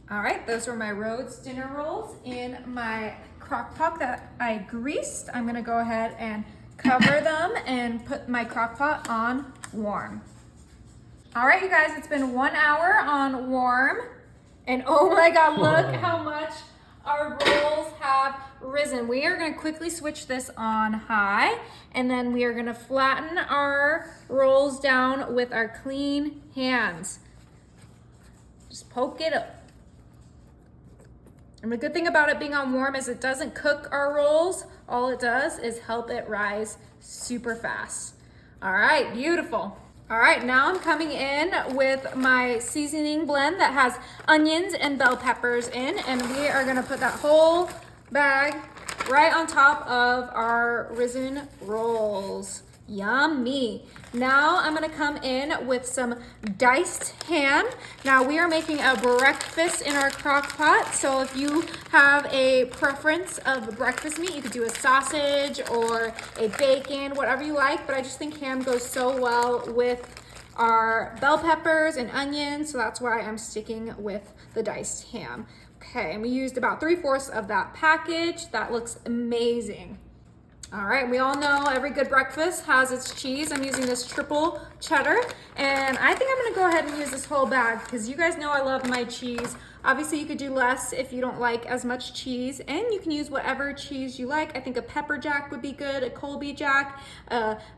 All right, those were my Rhodes dinner rolls in my crock pot that I greased. I'm gonna go ahead and cover them and put my crock pot on warm. All right, you guys, it's been 1 hour on warm. And oh my God, look how much our rolls have risen. We are gonna quickly switch this on high, and then we are gonna flatten our rolls down with our clean hands. Just poke it up. And the good thing about it being on warm is it doesn't cook our rolls. All it does is help it rise super fast. All right, beautiful. All right, now I'm coming in with my seasoning blend that has onions and bell peppers in, and we are gonna put that whole bag right on top of our risen rolls. Yummy. Now I'm gonna come in with some diced ham. Now we are making a breakfast in our crock pot. So if you have a preference of breakfast meat, you could do a sausage or a bacon, whatever you like, but I just think ham goes so well with our bell peppers and onions. So that's why I'm sticking with the diced ham. Okay, and we used about 3/4 of that package. That looks amazing. All right, we all know every good breakfast has its cheese. I'm using this triple cheddar, and I think I'm gonna go ahead and use this whole bag because you guys know I love my cheese. Obviously, you could do less if you don't like as much cheese, and you can use whatever cheese you like. I think a pepper jack would be good, a Colby jack,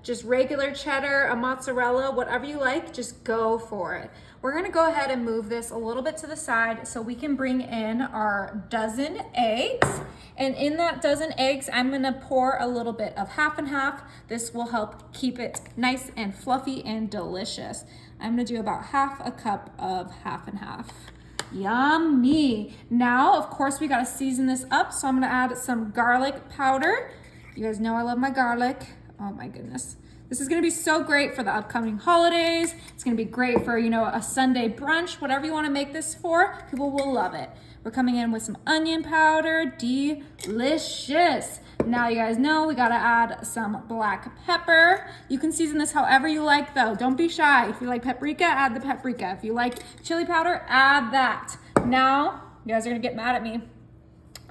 just regular cheddar, a mozzarella, whatever you like, just go for it. We're gonna go ahead and move this a little bit to the side so we can bring in our dozen eggs. And in that dozen eggs, I'm gonna pour a little bit of half and half. This will help keep it nice and fluffy and delicious. I'm gonna do about 1/2 cup of half and half. Yummy. Now, of course, we gotta season this up. So I'm gonna add some garlic powder. You guys know I love my garlic. Oh my goodness. This is gonna be so great for the upcoming holidays. It's gonna be great for, a Sunday brunch, whatever you wanna make this for, people will love it. We're coming in with some onion powder, delicious. Now you guys know we gotta add some black pepper. You can season this however you like though, don't be shy. If you like paprika, add the paprika. If you like chili powder, add that. Now, you guys are gonna get mad at me.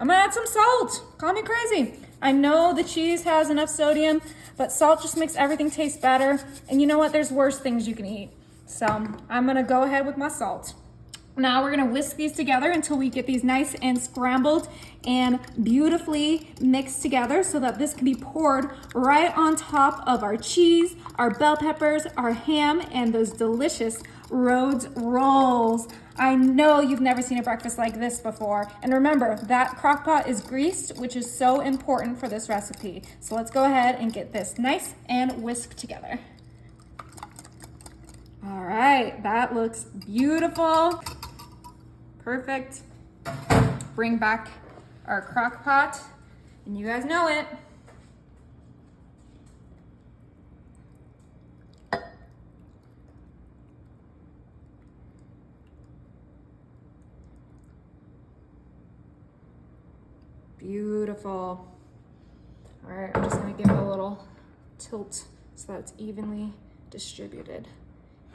I'm gonna add some salt, call me crazy. I know the cheese has enough sodium, but salt just makes everything taste better. And you know what, there's worse things you can eat. So I'm gonna go ahead with my salt. Now we're gonna whisk these together until we get these nice and scrambled and beautifully mixed together so that this can be poured right on top of our cheese, our bell peppers, our ham, and those delicious Rhodes rolls. I know you've never seen a breakfast like this before. And remember, that crock pot is greased, which is so important for this recipe. So let's go ahead and get this nice and whisked together. All right, that looks beautiful. Perfect. Bring back our crock pot, and you guys know it. Beautiful. All right, I'm just gonna give it a little tilt so that it's evenly distributed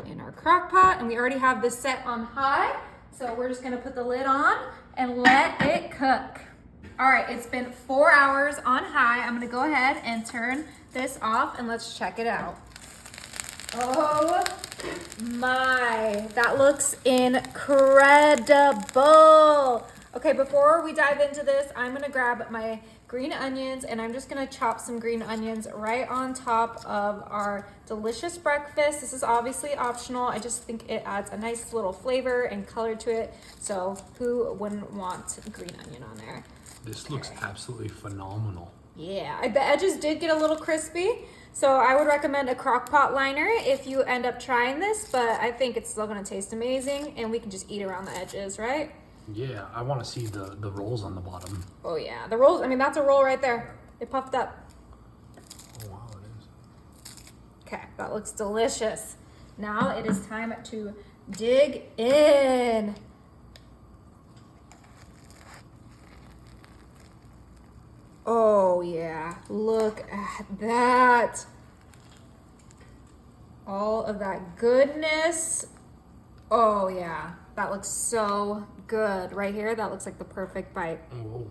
in our crock pot, and we already have this set on high. So we're just gonna put the lid on and let it cook. All right, it's been 4 hours on high. I'm gonna go ahead and turn this off and let's check it out. Oh my, that looks incredible. Okay, before we dive into this, I'm gonna grab my green onions and I'm just gonna chop some green onions right on top of our delicious breakfast. This is obviously optional. I just think it adds a nice little flavor and color to it. So who wouldn't want green onion on there? This looks absolutely phenomenal. Yeah, the edges did get a little crispy. So I would recommend a crock pot liner if you end up trying this, but I think it's still gonna taste amazing and we can just eat around the edges, right? Yeah, I want to see the rolls on the bottom. Oh yeah, the rolls, I mean, that's a roll right there. It puffed up. Oh wow, it is. Okay, that looks delicious. Now it is time to dig in. Oh yeah, look at that. All of that goodness. Oh yeah, That looks so good. Right here, that looks like the perfect bite. Oh.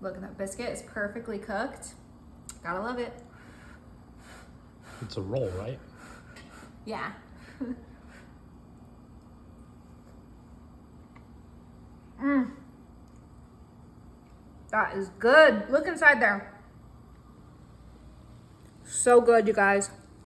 Look, that biscuit is perfectly cooked. Gotta love it. It's a roll, right? Yeah. That is good. Look inside there. So good, you guys.